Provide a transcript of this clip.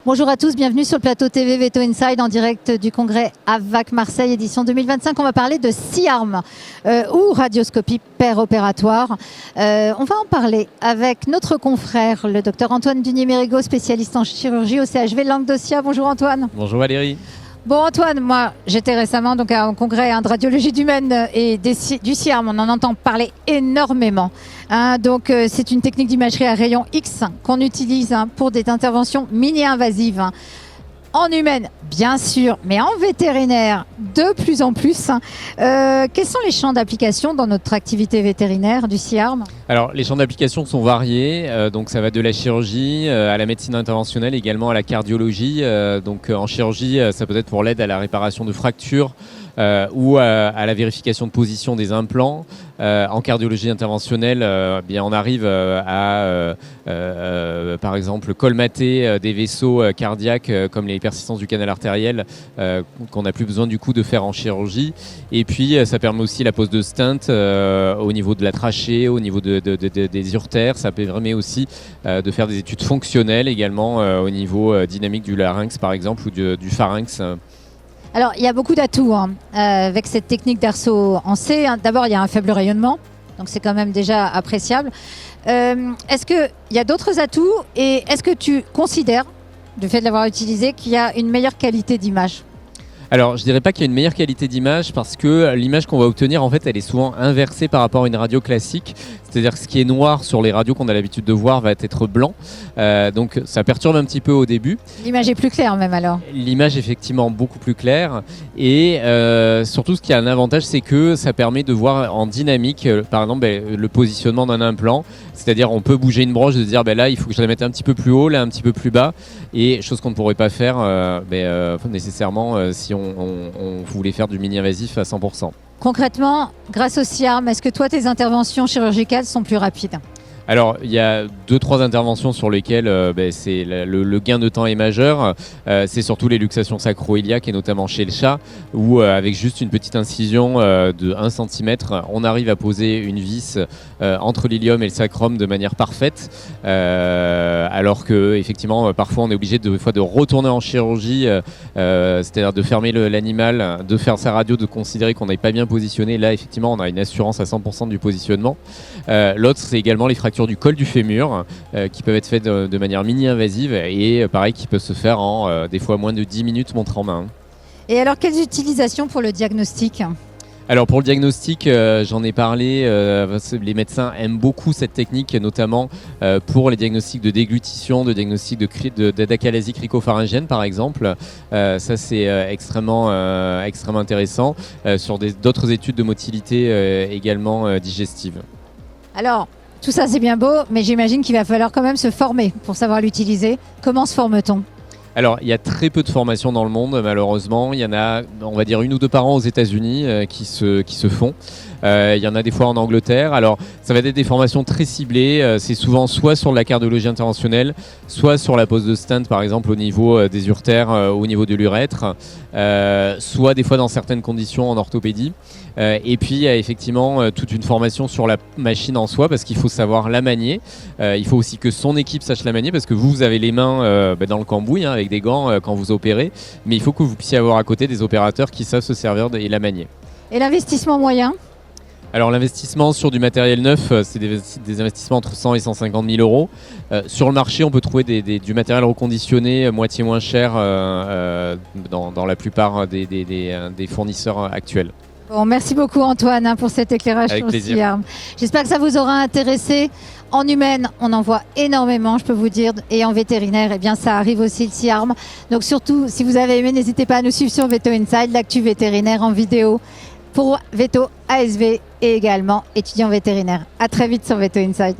Bonjour à tous, bienvenue sur le plateau TV Veto Inside en direct du congrès AVAC Marseille édition 2025. On va parler de C-arm ou radioscopie paire-opératoire. On va en parler avec notre confrère, le docteur Antoine Dunier-Mérigot, spécialiste en chirurgie au CHV Languedocia. Bonjour Antoine. Bonjour Valérie. Bon Antoine, moi j'étais récemment donc à un congrès de radiologie humaine et du C-arm, on en entend parler énormément. Donc c'est une technique d'imagerie à rayon X qu'on utilise pour des interventions mini-invasives. En humaine, bien sûr, mais en vétérinaire, de plus en plus. Quels sont les champs d'application dans notre activité vétérinaire du C-arm ? Alors, les champs d'application sont variés. Donc, ça va de la chirurgie à la médecine interventionnelle, également à la cardiologie. Donc, en chirurgie, ça peut être pour l'aide à la réparation de fractures ou à la vérification de position des implants. En cardiologie interventionnelle, bien, on arrive à, par exemple, colmater des vaisseaux cardiaques comme les persistances du canal artériel qu'on n'a plus besoin du coup de faire en chirurgie. Et puis, ça permet aussi la pose de stent au niveau de la trachée, au niveau des urtères. Ça permet aussi de faire des études fonctionnelles également au niveau dynamique du larynx, par exemple, ou du pharynx. Alors, il y a beaucoup d'atouts avec cette technique d'arceau en C. D'abord, il y a un faible rayonnement, donc c'est quand même déjà appréciable. Est-ce qu'il y a d'autres atouts et est-ce que tu considères, du fait de l'avoir utilisé, qu'il y a une meilleure qualité d'image ? Alors, je dirais pas qu'il y a une meilleure qualité d'image parce que l'image qu'on va obtenir, en fait, elle est souvent inversée par rapport à une radio classique. C'est-à-dire que ce qui est noir sur les radios qu'on a l'habitude de voir va être blanc. Donc, ça perturbe un petit peu au début. L'image est plus claire même alors ? L'image est effectivement beaucoup plus claire. Et surtout, ce qui a un avantage, c'est que ça permet de voir en dynamique, par exemple, le positionnement d'un implant. C'est-à-dire, on peut bouger une broche, de se dire, là, il faut que je la mette un petit peu plus haut, là, un petit peu plus bas. Et chose qu'on ne pourrait pas faire nécessairement si on voulait faire du mini-invasif à 100%. Concrètement, grâce au C-arm, est-ce que toi, tes interventions chirurgicales sont plus rapides ? Alors, il y a 2-3 interventions sur lesquelles c'est le gain de temps est majeur. C'est surtout les luxations sacro-iliaques et notamment chez le chat, où avec juste une petite incision de 1 cm, on arrive à poser une vis entre l'ilium et le sacrum de manière parfaite. Alors que, effectivement, parfois on est obligé de retourner en chirurgie, c'est-à-dire de fermer l'animal, de faire sa radio, de considérer qu'on n'est pas bien positionné. Là, effectivement, on a une assurance à 100% du positionnement. L'autre, c'est également les fractures du col du fémur qui peuvent être faites de manière mini-invasive et pareil qui peut se faire en des fois moins de 10 minutes montre en main. Et alors quelles utilisations pour le diagnostic ? Alors pour le diagnostic, j'en ai parlé, les médecins aiment beaucoup cette technique, notamment pour les diagnostics de déglutition, de diagnostic d'adachalasie cricopharyngienne par exemple. Ça c'est extrêmement intéressant, sur d'autres études de motilité également digestives. Alors, tout ça c'est bien beau, mais j'imagine qu'il va falloir quand même se former pour savoir l'utiliser. Comment se forme-t-on ? Alors, il y a très peu de formations dans le monde, malheureusement. Il y en a, on va dire, 1 ou 2 par an aux États-Unis qui se font. Il y en a des fois en Angleterre. Alors, ça va être des formations très ciblées. C'est souvent soit sur la cardiologie interventionnelle, soit sur la pose de stent, par exemple, au niveau des urtères, au niveau de l'urètre, soit des fois dans certaines conditions en orthopédie. Et puis, il y a effectivement toute une formation sur la machine en soi, parce qu'il faut savoir la manier. Il faut aussi que son équipe sache la manier, parce que vous avez les mains dans le cambouis, avec des gants quand vous opérez. Mais il faut que vous puissiez avoir à côté des opérateurs qui savent se servir et la manier. Et l'investissement moyen ? Alors l'investissement sur du matériel neuf, c'est des investissements entre 100 et 150 000 euros. Sur le marché, on peut trouver du matériel reconditionné moitié moins cher dans la plupart des fournisseurs actuels. Bon, merci beaucoup Antoine pour cet éclairage sur le C-arm. J'espère que ça vous aura intéressé. En humaine, on en voit énormément, je peux vous dire, et en vétérinaire, eh bien, ça arrive aussi le C-arm. Donc surtout, si vous avez aimé, n'hésitez pas à nous suivre sur Veto Inside, l'actu vétérinaire en vidéo pour Veto ASV et également étudiant vétérinaire. À très vite sur Veto Inside.